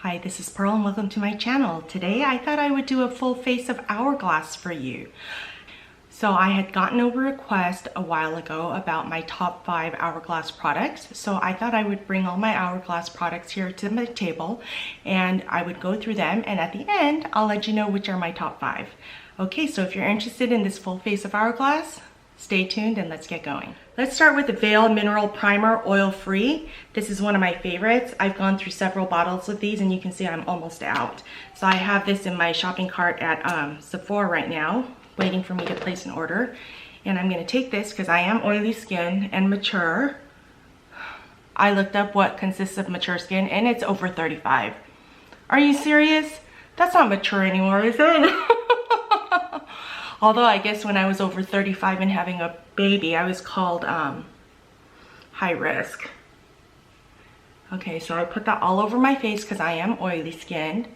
Hi, this is Pearl and welcome to my channel. Today I thought I would do a full face of hourglass for you. So I had gotten a request a while ago about my top 5 hourglass products. So I thought I would bring all my hourglass products here to the table and I would go through them, and at the end I'll let you know which are my top 5. Okay, so if you're interested in this full face of hourglass, stay tuned and let's get going. Let's start with the Veil Mineral Primer Oil Free. This is one of my favorites. I've gone through several bottles of these and you can see I'm almost out. So I have this in my shopping cart at Sephora right now, waiting for me to place an order. And I'm gonna take this because I am oily skin and mature. I looked up what consists of mature skin and it's over 35. Are you serious? That's not mature anymore, is it? Although I guess when I was over 35 and having a baby, I was called high risk. Okay, so I put that all over my face because I am oily skinned.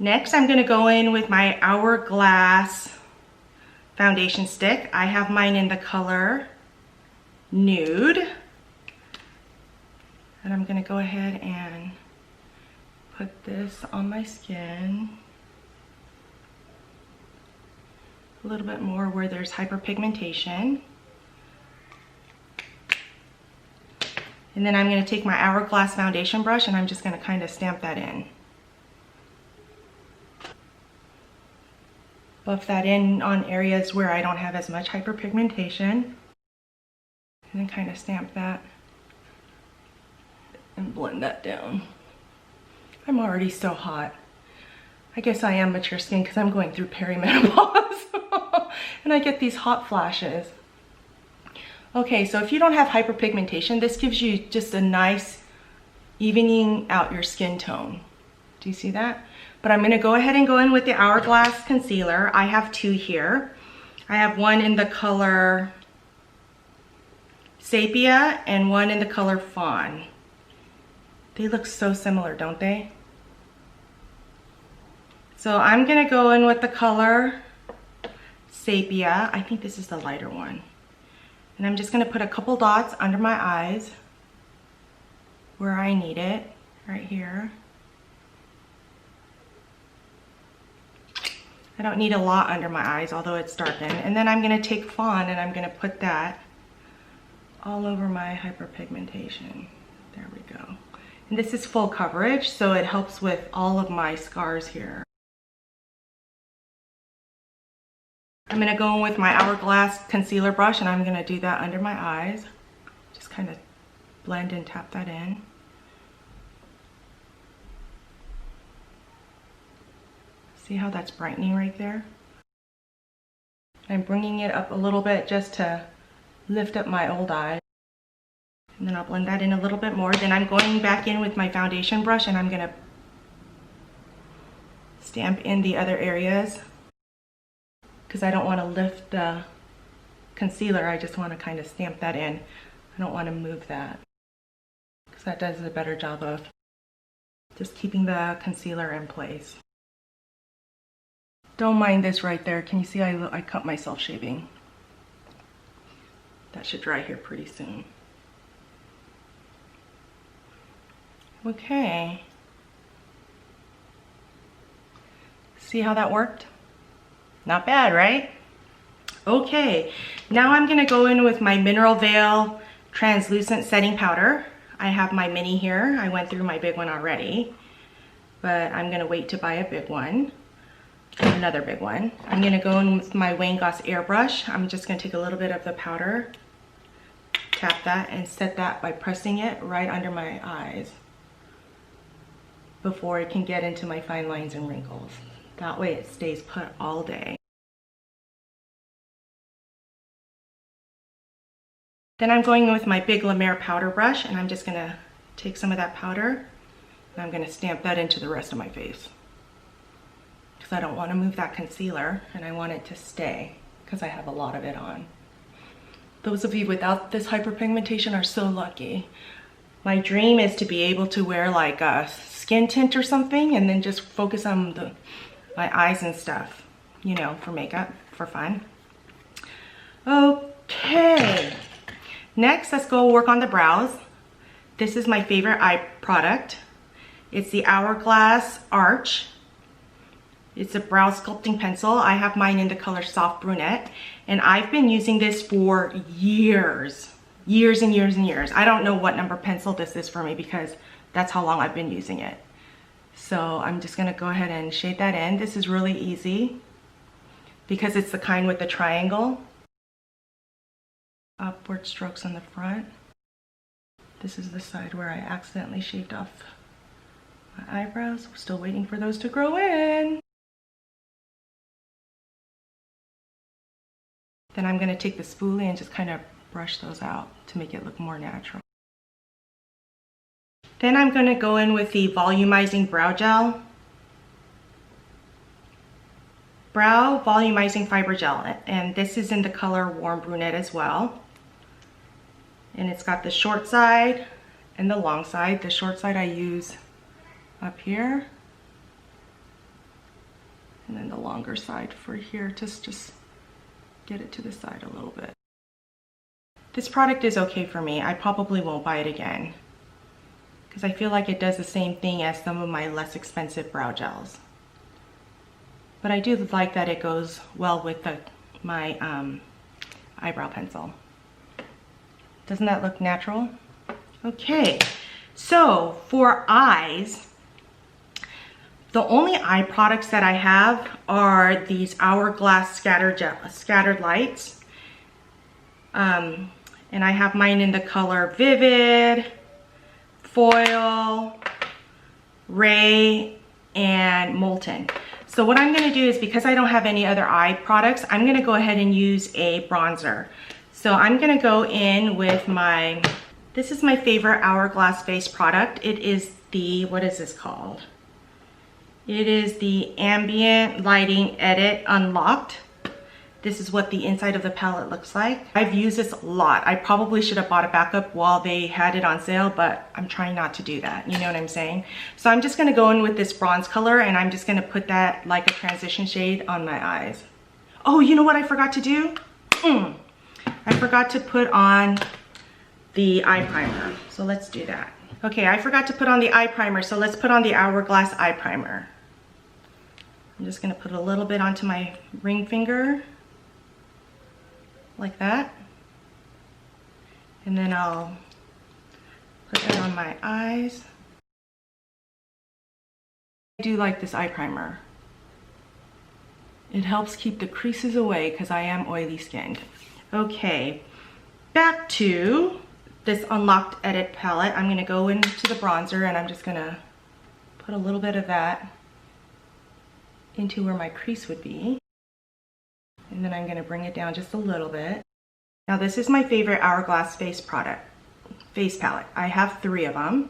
Next, I'm going to go in with my Hourglass foundation stick. I have mine in the color Nude. And I'm going to go ahead and put this on my skin. A little bit more where there's hyperpigmentation. And then I'm going to take my Hourglass foundation brush and I'm just going to kind of stamp that in. Buff that in on areas where I don't have as much hyperpigmentation. And then kind of stamp that and blend that down. I'm already so hot. I guess I am mature skin because I'm going through perimenopause. And I get these hot flashes. Okay, so if you don't have hyperpigmentation, this gives you just a nice evening out your skin tone. Do you see that? But I'm gonna go ahead and go in with the Hourglass concealer. I have 2 here. I have one in the color Sepia and one in the color Fawn. They look so similar, don't they? So I'm gonna go in with the color Sepia. I think this is the lighter one. And I'm just gonna put a couple dots under my eyes where I need it, right here. I don't need a lot under my eyes, although it's darkened. And then I'm gonna take Fawn and I'm gonna put that all over my hyperpigmentation. There we go. And this is full coverage, so it helps with all of my scars here. I'm gonna go in with my Hourglass concealer brush and I'm gonna do that under my eyes. Just kind of blend and tap that in. See how that's brightening right there? I'm bringing it up a little bit just to lift up my old eye. And then I'll blend that in a little bit more. Then I'm going back in with my foundation brush and I'm gonna stamp in the other areas. Because I don't want to lift the concealer, I just want to kind of stamp that in. I don't want to move that, because that does a better job of just keeping the concealer in place. Don't mind this right there. Can you see I cut myself shaving? That should dry here pretty soon. Okay. See how that worked? Not bad, right? Okay, now I'm gonna go in with my Mineral Veil Translucent Setting Powder. I have my mini here. I went through my big one already, but I'm gonna wait to buy a big one, another big one. I'm gonna go in with my Wayne Goss airbrush. I'm just gonna take a little bit of the powder, tap that, and set that by pressing it right under my eyes before it can get into my fine lines and wrinkles. That way it stays put all day. Then I'm going with my big La Mer powder brush and I'm just gonna take some of that powder and I'm gonna stamp that into the rest of my face. Because I don't want to move that concealer and I want it to stay because I have a lot of it on. Those of you without this hyperpigmentation are so lucky. My dream is to be able to wear like a skin tint or something and then just focus on my eyes and stuff, you know, for makeup, for fun. Okay. Next, let's go work on the brows. This is my favorite eye product. It's the Hourglass Arch. It's a brow sculpting pencil. I have mine in the color Soft Brunette, and I've been using this for years. Years and years and years. I don't know what number pencil this is for me because that's how long I've been using it. So I'm just gonna go ahead and shade that in. This is really easy because it's the kind with the triangle. Upward strokes on the front. This is the side where I accidentally shaved off my eyebrows. I'm still waiting for those to grow in. Then I'm gonna take the spoolie and just kind of brush those out to make it look more natural. Then I'm gonna go in with the volumizing brow gel. Brow volumizing fiber gel, and this is in the color Warm Brunette as well. And it's got the short side and the long side. The short side I use up here, and then the longer side for here to just get it to the side a little bit. This product is okay for me. I probably won't buy it again because I feel like it does the same thing as some of my less expensive brow gels. But I do like that it goes well with my eyebrow pencil. Doesn't that look natural? Okay, so for eyes, the only eye products that I have are these Hourglass scattered lights. And I have mine in the color Vivid, Foil, Ray, and Molten. So what I'm gonna do is, because I don't have any other eye products, I'm gonna go ahead and use a bronzer. So I'm gonna go in with this is my favorite Hourglass face product. It is the, what is this called? It is the Ambient Lighting Edit Unlocked. This is what the inside of the palette looks like. I've used this a lot. I probably should have bought a backup while they had it on sale, but I'm trying not to do that. You know what I'm saying? So I'm just gonna go in with this bronze color, and I'm just gonna put that like a transition shade on my eyes. Oh, you know what I forgot to do? I forgot to put on the eye primer. So let's do that. Okay, I forgot to put on the eye primer, so let's put on the Hourglass eye primer. I'm just gonna put a little bit onto my ring finger, like that. And then I'll put that on my eyes. I do like this eye primer. It helps keep the creases away because I am oily skinned. Okay, back to this Unlocked Edit palette. I'm gonna go into the bronzer, and I'm just gonna put a little bit of that into where my crease would be. And then I'm gonna bring it down just a little bit. Now this is my favorite Hourglass face palette. I have 3 of them.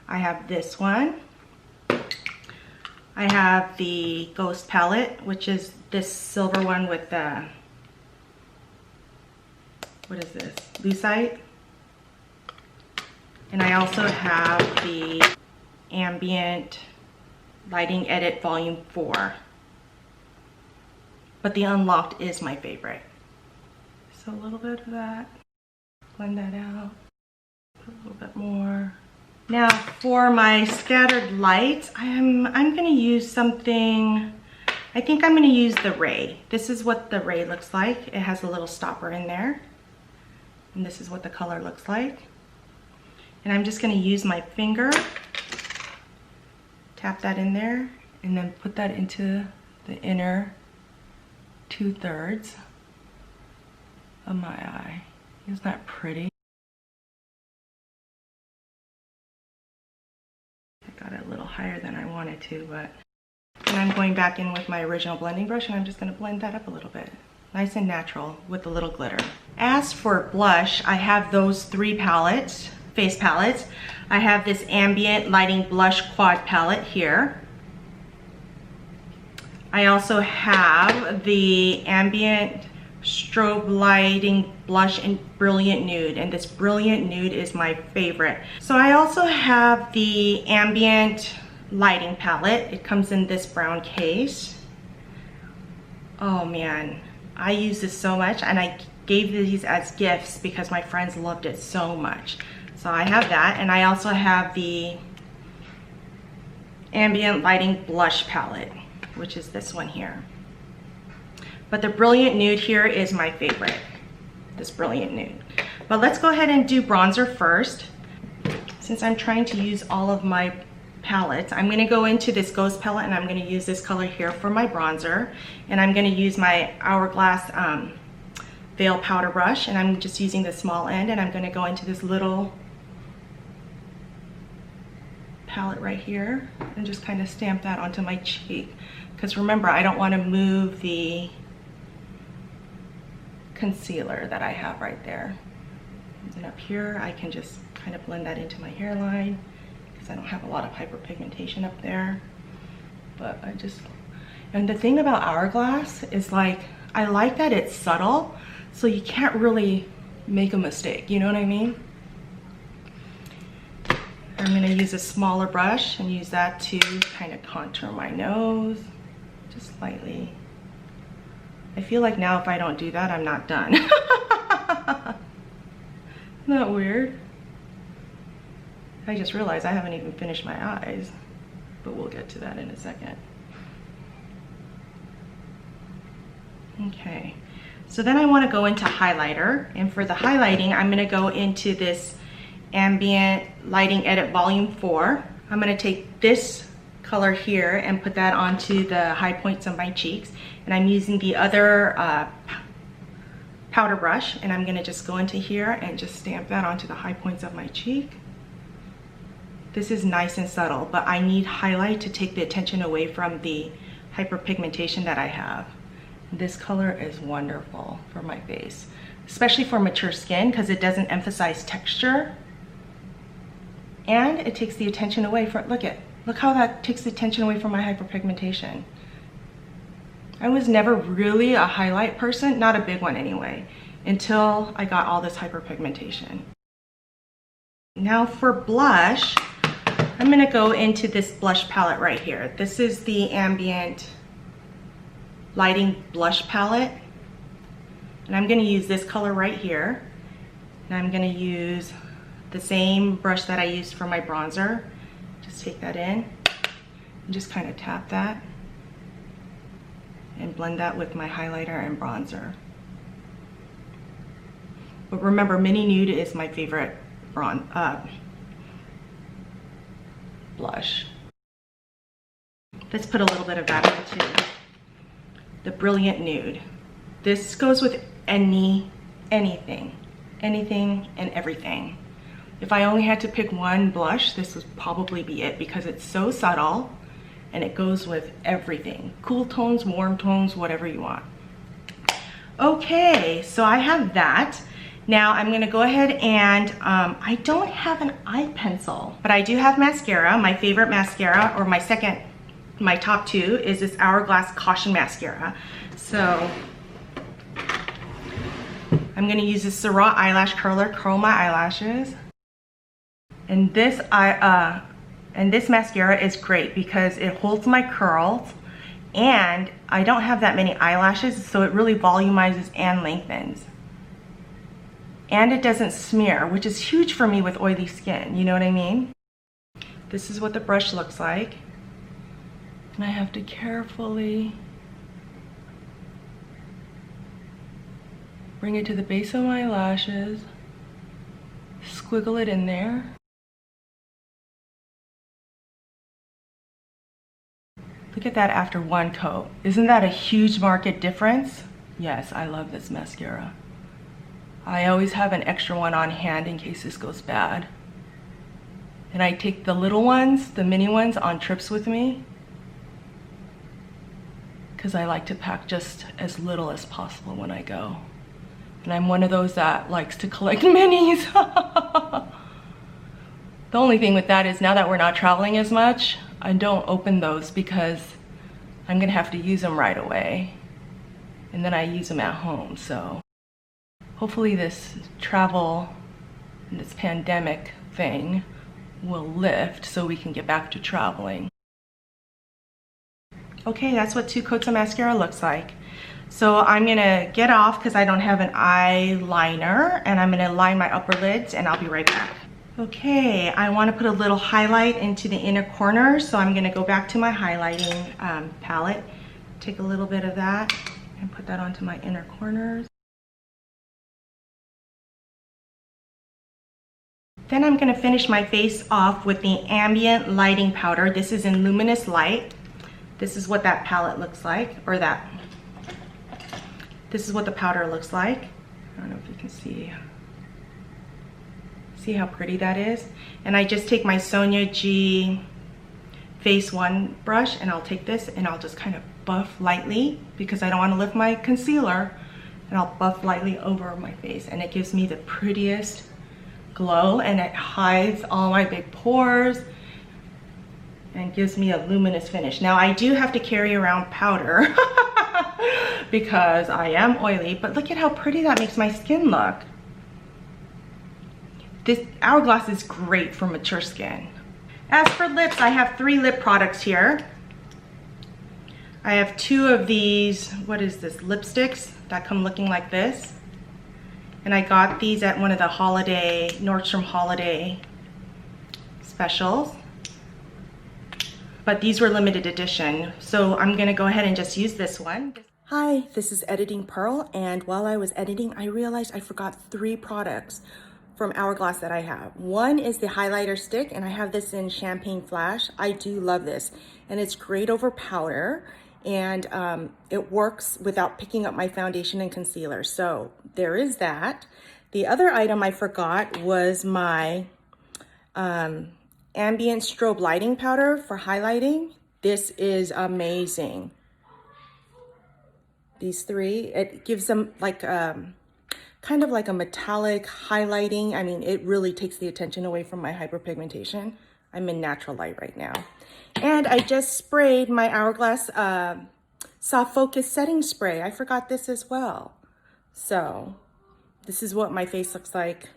I have this one. I have the Ghost palette, which is this silver one with the, what is this? Lucite. And I also have the Ambient Lighting Edit Volume 4. But the Unlocked is my favorite. So a little bit of that, blend that out, put a little bit more. Now for my scattered lights, I'm gonna use something, I think I'm gonna use the Ray. This is what the Ray looks like. It has a little stopper in there. And this is what the color looks like. And I'm just gonna use my finger, tap that in there, and then put that into the inner 2/3 of my eye. Isn't that pretty? I got it a little higher than I wanted to, but... And I'm going back in with my original blending brush, and I'm just gonna blend that up a little bit. Nice and natural with a little glitter. As for blush, I have those 3 palettes, face palettes. I have this Ambient Lighting Blush Quad palette here. I also have the Ambient Strobe Lighting Blush in Brilliant Nude, and this Brilliant Nude is my favorite. So I also have the Ambient Lighting palette. It comes in this brown case. Oh man, I use this so much, and I gave these as gifts because my friends loved it so much. So I have that, and I also have the ambient lighting blush palette, which is this one here. But the Brilliant Nude here is my favorite, this Brilliant Nude. But let's go ahead and do bronzer first. Since I'm trying to use all of my palettes, I'm gonna go into this Ghost palette and I'm gonna use this color here for my bronzer. And I'm gonna use my Hourglass Veil powder brush, and I'm just using the small end, and I'm gonna go into this little palette right here and just kind of stamp that onto my cheek. Because remember, I don't wanna move the concealer that I have right there. And up here, I can just kind of blend that into my hairline because I don't have a lot of hyperpigmentation up there. But and the thing about Hourglass is like, I like that it's subtle, so you can't really make a mistake, you know what I mean? I'm gonna use a smaller brush and use that to kind of contour my nose, just slightly. I feel like now if I don't do that, I'm not done. Isn't that weird? I just realized I haven't even finished my eyes, but we'll get to that in a second. Okay, so then I want to go into highlighter, and for the highlighting, I'm going to go into this Ambient Lighting Edit Volume 4. I'm going to take this color here and put that onto the high points of my cheeks, and I'm using the other powder brush, and I'm going to just go into here and just stamp that onto the high points of my cheek. This is nice and subtle, but I need highlight to take the attention away from the hyperpigmentation that I have. This color is wonderful for my face, especially for mature skin, because it doesn't emphasize texture and it takes the attention away from, look how that takes the attention away from my hyperpigmentation. I was never really a highlight person, not a big one anyway, until I got all this hyperpigmentation. Now for blush, I'm gonna go into this blush palette right here. This is the Ambient Lighting Blush Palette, and I'm going to use this color right here, and I'm going to use the same brush that I used for my bronzer. Just take that in and just kind of tap that and blend that with my highlighter and bronzer. But remember, Mini Nude is my favorite blush. Let's put a little bit of that into the Brilliant Nude. This goes with anything and everything. If I only had to pick one blush, this would probably be it, because it's so subtle and it goes with everything. Cool tones, warm tones, whatever you want. Okay, so I have that. Now I'm gonna go ahead and, I don't have an eye pencil, but I do have mascara. My favorite mascara, or my top two, is this Hourglass Caution Mascara. So I'm gonna use this Syrah Eyelash Curler, curl my eyelashes. And this mascara is great because it holds my curls, and I don't have that many eyelashes, so it really volumizes and lengthens. And it doesn't smear, which is huge for me with oily skin, you know what I mean? This is what the brush looks like. And I have to carefully bring it to the base of my lashes, squiggle it in there. Look at that after one coat. Isn't that a huge market difference? Yes, I love this mascara. I always have an extra one on hand in case this goes bad. And I take the little ones, the mini ones, on trips with me, because I like to pack just as little as possible when I go. And I'm one of those that likes to collect minis. The only thing with that is, now that we're not traveling as much, I don't open those because I'm gonna have to use them right away. And then I use them at home, so hopefully this travel and this pandemic thing will lift so we can get back to traveling. Okay, that's what 2 coats of mascara looks like. So I'm gonna get off because I don't have an eyeliner, and I'm gonna line my upper lids, and I'll be right back. Okay, I want to put a little highlight into the inner corner, so I'm going to go back to my highlighting palette, take a little bit of that and put that onto my inner corners. Then I'm going to finish my face off with the ambient lighting powder. This is in Luminous Light. This is what that palette looks like, or this is what the powder looks like. I don't know if you can see. See how pretty that is? And I just take my Sonia G Face 1 brush, and I'll take this and I'll just kind of buff lightly, because I don't want to lift my concealer, and I'll buff lightly over my face, and it gives me the prettiest glow, and it hides all my big pores and gives me a luminous finish. Now I do have to carry around powder because I am oily, but look at how pretty that makes my skin look. This Hourglass is great for mature skin. As for lips, I have 3 lip products here. I have 2 of these, what is this, lipsticks that come looking like this. And I got these at one of the Nordstrom holiday specials. But these were limited edition, so I'm gonna go ahead and just use this one. Hi, this is Editing Pearl, and while I was editing, I realized I forgot 3 products from Hourglass that I have. One is the highlighter stick, and I have this in Champagne Flash. I do love this, and it's great over powder, and it works without picking up my foundation and concealer. So there is that. The other item I forgot was my ambient strobe lighting powder for highlighting. This is amazing. These 3, it gives them like kind of like a metallic highlighting. I mean, it really takes the attention away from my hyperpigmentation. I'm in natural light right now. And I just sprayed my Hourglass Soft Focus Setting Spray. I forgot this as well. So this is what my face looks like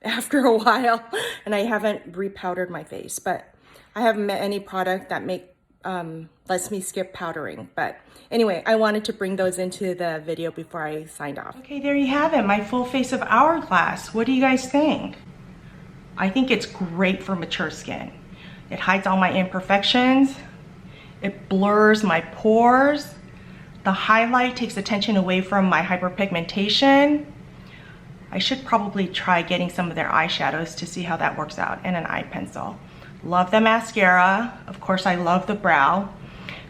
after a while. And I haven't repowdered my face, but I haven't met any product that lets me skip powdering. But anyway, I wanted to bring those into the video before I signed off. Okay, there you have it, my full face of Hourglass. What do you guys think? I think it's great for mature skin. It hides all my imperfections. It blurs my pores. The highlight takes attention away from my hyperpigmentation. I should probably try getting some of their eyeshadows to see how that works out, and an eye pencil. Love the mascara. Of course, I love the brow.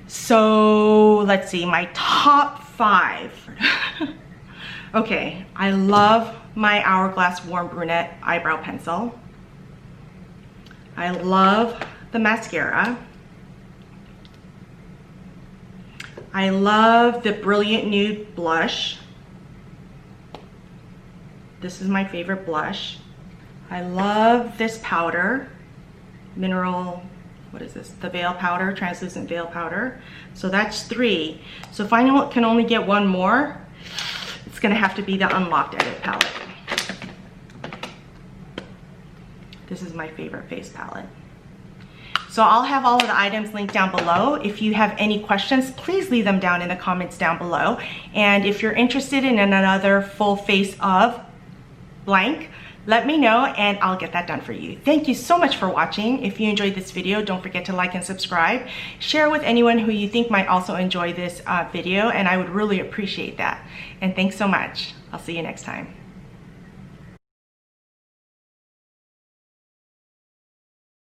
So let's see, my top 5. Okay, I love my Hourglass Warm Brunette eyebrow pencil. I love the mascara. I love the Brilliant Nude blush. This is my favorite blush. I love this powder, mineral, what is this? The veil powder, translucent veil powder. So that's 3. So if I can only get 1 more, it's gonna have to be the Unlocked Edit palette. This is my favorite face palette. So I'll have all of the items linked down below. If you have any questions, please leave them down in the comments down below. And if you're interested in another full face of blank, let me know and I'll get that done for you. Thank you so much for watching. If you enjoyed this video, don't forget to like and subscribe. Share with anyone who you think might also enjoy this video, and I would really appreciate that. And thanks so much. I'll see you next time.